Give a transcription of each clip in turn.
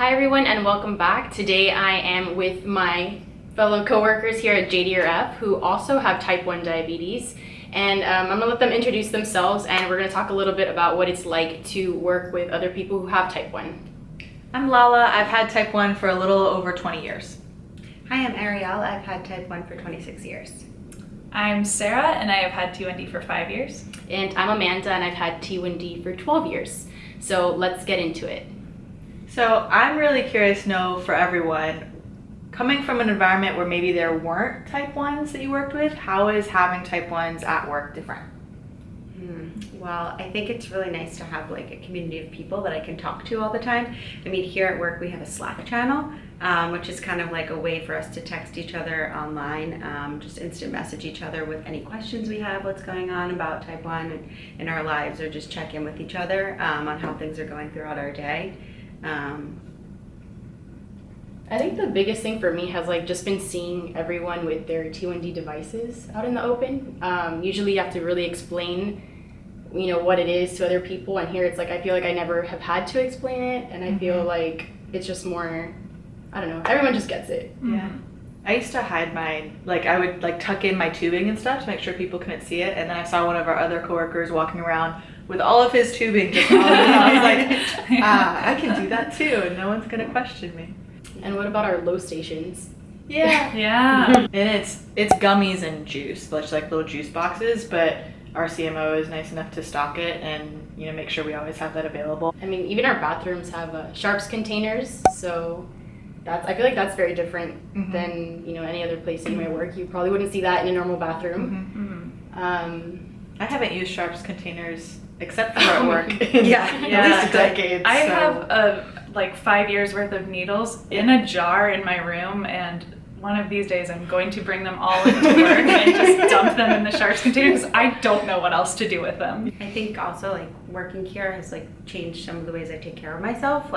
Hi everyone and welcome back. Today I am with my fellow coworkers here at JDRF who also have type 1 diabetes, and I'm going to let them introduce themselves and we're going to talk a little bit about what it's like to work with other people who have type 1. I'm Lala. I've had type 1 for a little over 20 years. Hi, I'm Ariel. I've had type 1 for 26 years. I'm Sarah and I have had T1D for 5 years. And I'm Amanda and I've had T1D for 12 years. So let's get into it. So I'm really curious to know, for everyone, coming from an environment where maybe there weren't type 1s that you worked with, how is having type 1s at work different? Well, I think it's really nice to have like a community of people that I can talk to all the time. I mean, here at work we have a Slack channel, which is kind of like a way for us to text each other online, just instant message each other with any questions we have, what's going on about type 1 in our lives, or just check in with each other on how things are going throughout our day. I think the biggest thing for me has just been seeing everyone with their T1D devices out in the open. Usually you have to really explain what it is to other people, and here it's I feel like I never have had to explain it, and I feel like it's just more, I don't know, everyone just gets it. Yeah. I used to hide mine, I would tuck in my tubing and stuff to make sure people couldn't see it, and then I saw one of our other coworkers walking around with all of his tubing just all over. I was like, I can do that too, and no one's gonna question me. And what about our low stations? Yeah. Yeah. And it's gummies and juice, like little juice boxes, but our CMO is nice enough to stock it and make sure we always have that available. I mean, even our bathrooms have sharps containers, so I feel like that's very different than any other place you might work. You probably wouldn't see that in a normal bathroom. I haven't used sharps containers except for at work in Yeah. at least a decade. I have 5 years worth of needles in a jar in my room, and one of these days I'm going to bring them all into work and just dump them in the sharps container because I don't know what else to do with them. I think also working here has changed some of the ways I take care of myself.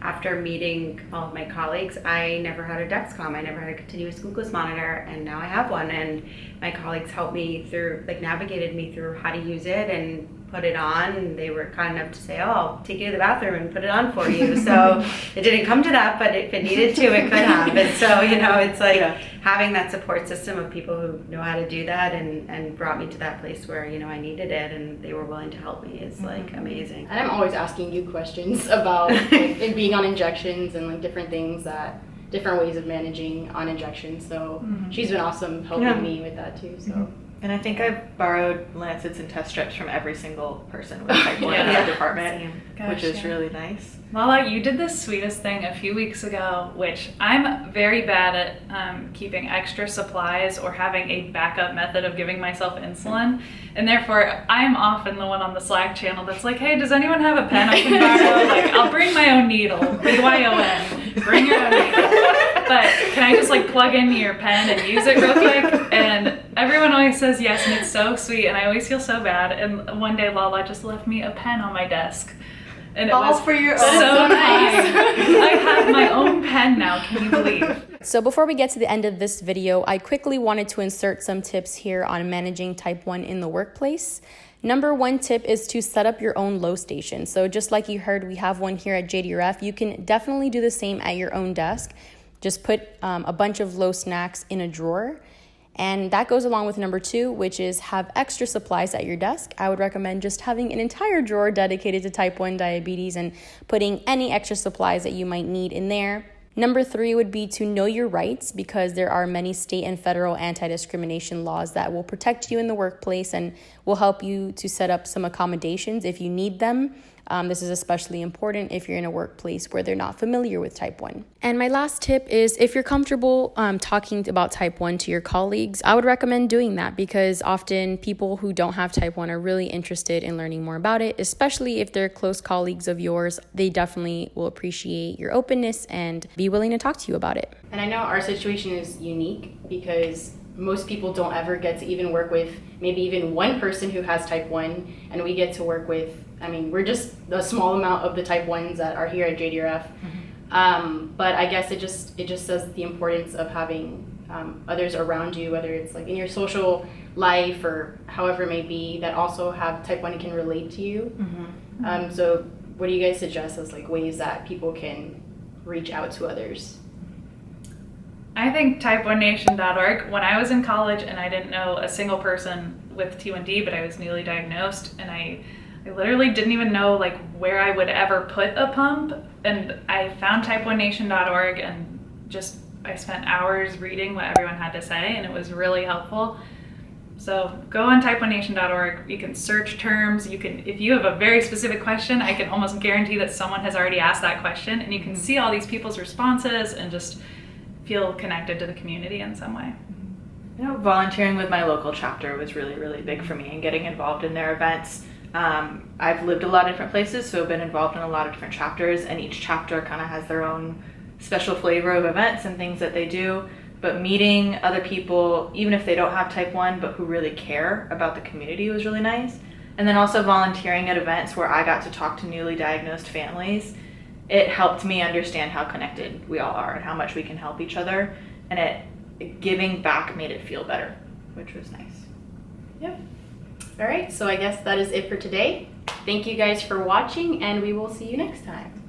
After meeting all of my colleagues, I never had a Dexcom, I never had a continuous glucose monitor, and now I have one, and my colleagues helped me through, navigated me through how to use it and put it on, and they were kind enough to say, oh, I'll take you to the bathroom and put it on for you. So it didn't come to that, but if it needed to, it could have. And so, it's having that support system of people who know how to do that and brought me to that place where, I needed it and they were willing to help me is amazing. And I'm always asking you questions about it being on injections and different things, different ways of managing on injections. So she's been awesome helping me with that too. So. And I think I've borrowed lancets and test strips from every single person with type 1 in our department, which is really nice. Lala, you did the sweetest thing a few weeks ago, which I'm very bad at keeping extra supplies or having a backup method of giving myself insulin. And therefore, I'm often the one on the Slack channel that's like, hey, does anyone have a pen I can borrow? I'll bring my own needle, BYON, bring your own needle. But can I just plug in your pen and use it real quick? And everyone always says yes, and it's so sweet, and I always feel so bad. And one day Lala just left me a pen on my desk. And it was for your so own. nice. I have my own pen now, can you believe? So before we get to the end of this video, I quickly wanted to insert some tips here on managing type 1 in the workplace. Number one tip is to set up your own low station. So just like you heard, we have one here at JDRF. You can definitely do the same at your own desk. Just put a bunch of low snacks in a drawer. And that goes along with number two, which is have extra supplies at your desk. I would recommend just having an entire drawer dedicated to type 1 diabetes and putting any extra supplies that you might need in there. Number three would be to know your rights, because there are many state and federal anti-discrimination laws that will protect you in the workplace and will help you to set up some accommodations if you need them. This is especially important if you're in a workplace where they're not familiar with type 1. And my last tip is, if you're comfortable talking about type 1 to your colleagues, I would recommend doing that, because often people who don't have type 1 are really interested in learning more about it, especially if they're close colleagues of yours. They definitely will appreciate your openness and be willing to talk to you about it. And I know our situation is unique because most people don't ever get to even work with maybe even one person who has type 1, and we get to work with, we're just a small amount of the type 1s that are here at JDRF. But I guess it just says the importance of having others around you, whether it's in your social life or however it may be, that also have type 1 and can relate to you. So what do you guys suggest as ways that people can reach out to others? I think Type1Nation.org, when I was in college and I didn't know a single person with T1D, but I was newly diagnosed, and I literally didn't even know like where I would ever put a pump, and I found Type1Nation.org and just I spent hours reading what everyone had to say, and it was really helpful. So go on Type1Nation.org. You can search terms. You can, if you have a very specific question, I can almost guarantee that someone has already asked that question, and you can see all these people's responses and just feel connected to the community in some way. You know, volunteering with my local chapter was really, really big for me, and getting involved in their events. I've lived a lot of different places, so I've been involved in a lot of different chapters, and each chapter kind of has their own special flavor of events and things that they do. But meeting other people, even if they don't have type 1, but who really care about the community, was really nice. And then also volunteering at events where I got to talk to newly diagnosed families. It helped me understand how connected we all are and how much we can help each other. And giving back made it feel better, which was nice. Yep. All right, so I guess that is it for today. Thank you guys for watching, and we will see you next time.